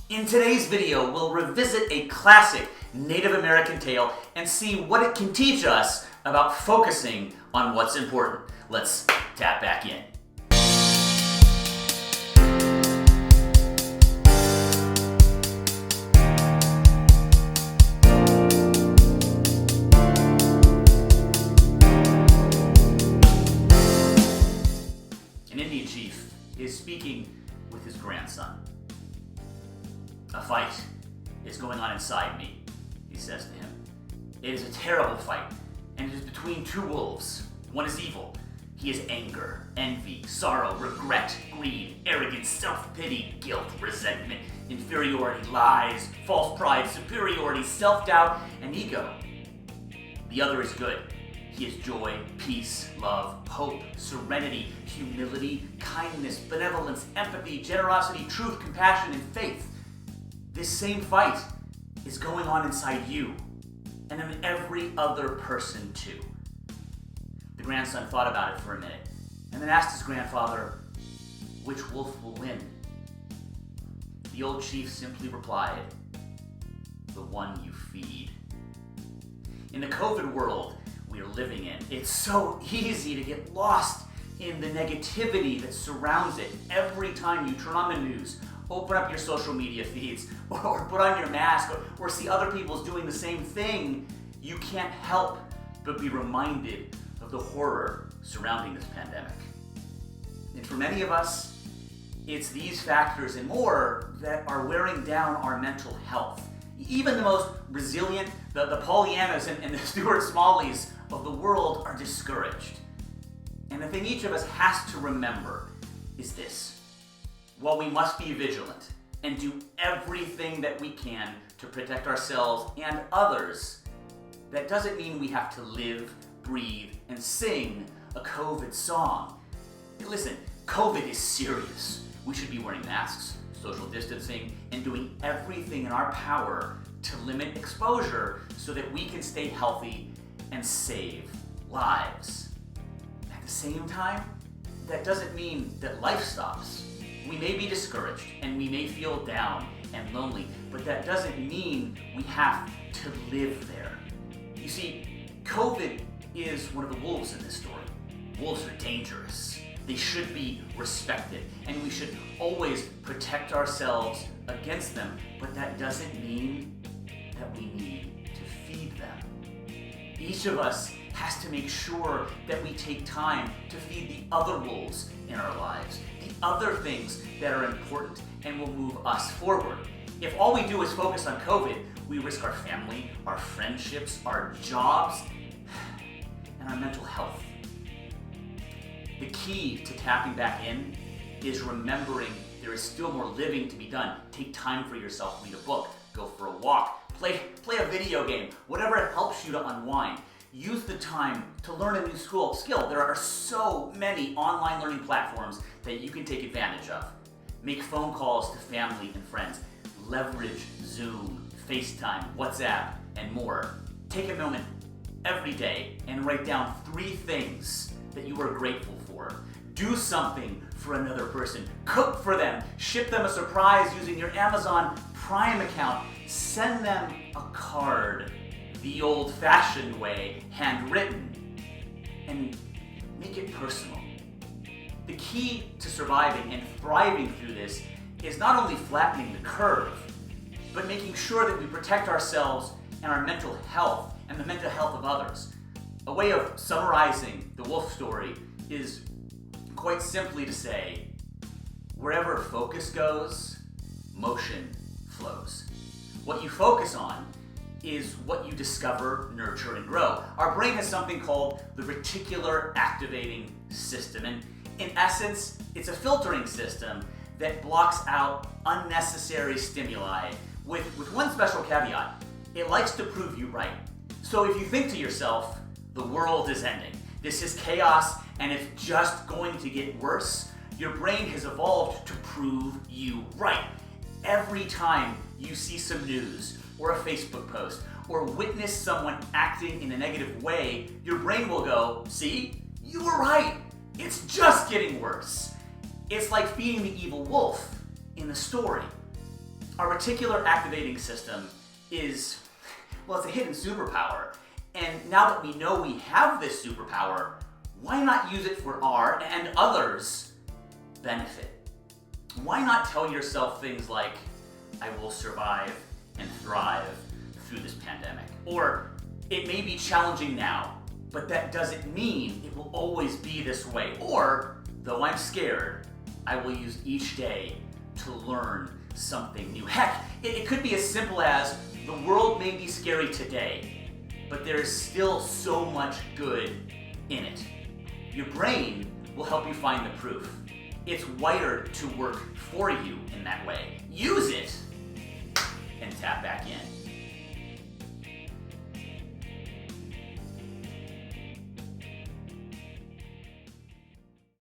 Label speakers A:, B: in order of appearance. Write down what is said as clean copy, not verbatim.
A: In today's video, we'll revisit a classic Native American tale and see what it can teach us about focusing on what's important. Let's tap back in. An Indian chief is speaking with his grandson. "A fight is going on inside me," he says to him. "It is a terrible fight, and it is between two wolves. One is evil. He is anger, envy, sorrow, regret, greed, arrogance, self-pity, guilt, resentment, inferiority, lies, false pride, superiority, self-doubt, and ego. The other is good. He is joy, peace, love, hope, serenity, humility, kindness, benevolence, empathy, generosity, truth, compassion, and faith. This same fight is going on inside you and in every other person too." The grandson thought about it for a minute and then asked his grandfather, "Which wolf will win?" The old chief simply replied, "The one you feed." In the COVID world we are living in, it's so easy to get lost in the negativity that surrounds it. Every time you turn on the news, open up your social media feeds, or put on your mask, or see other people doing the same thing, you can't help but be reminded of the horror surrounding this pandemic. And for many of us, it's these factors and more that are wearing down our mental health. Even the most resilient, the Pollyannas and the Stuart Smalleys of the world are discouraged. And the thing each of us has to remember is this: while we must be vigilant and do everything that we can to protect ourselves and others, that doesn't mean we have to live, breathe, and sing a COVID song. Listen, COVID is serious. We should be wearing masks, social distancing, and doing everything in our power to limit exposure so that we can stay healthy and save lives. At the same time, that doesn't mean that life stops. We may be discouraged and we may feel down and lonely, but that doesn't mean we have to live there. You see, COVID is one of the wolves in this story. Wolves are dangerous. They should be respected, and we should always protect ourselves against them, but that doesn't mean that we need to feed them. Each of us has to make sure that we take time to feed the other wolves in our lives, the other things that are important and will move us forward. If all we do is focus on COVID, we risk our family, our friendships, our jobs, and our mental health. The key to tapping back in is remembering there is still more living to be done. Take time for yourself, read a book, go for a walk, play a video game, whatever helps you to unwind. Use the time to learn a new skill. There are so many online learning platforms that you can take advantage of. Make phone calls to family and friends. Leverage Zoom, FaceTime, WhatsApp, and more. Take a moment every day and write down 3 things that you are grateful for. Do something for another person. Cook for them. Ship them a surprise using your Amazon Prime account. Send them a card the old-fashioned way, handwritten, and make it personal. The key to surviving and thriving through this is not only flattening the curve, but making sure that we protect ourselves and our mental health and the mental health of others. A way of summarizing the wolf story is quite simply to say, wherever focus goes, motion flows. What you focus on is what you discover, nurture, and grow. Our brain has something called the reticular activating system, and in essence, it's a filtering system that blocks out unnecessary stimuli with one special caveat: it likes to prove you right. So if you think to yourself, the world is ending, this is chaos, and it's just going to get worse, your brain has evolved to prove you right. Every time you see some news, or a Facebook post, or witness someone acting in a negative way, your brain will go, "See, you were right. It's just getting worse." It's like feeding the evil wolf in the story. Our reticular activating system is, well, it's a hidden superpower. And now that we know we have this superpower, why not use it for our and others' benefit? Why not tell yourself things like, I will survive and thrive through this pandemic? Or, it may be challenging now, but that doesn't mean it will always be this way. Or, though I'm scared, I will use each day to learn something new. Heck, it could be as simple as, the world may be scary today, but there's still so much good in it. Your brain will help you find the proof. It's wired to work for you in that way. Use it and tap back in.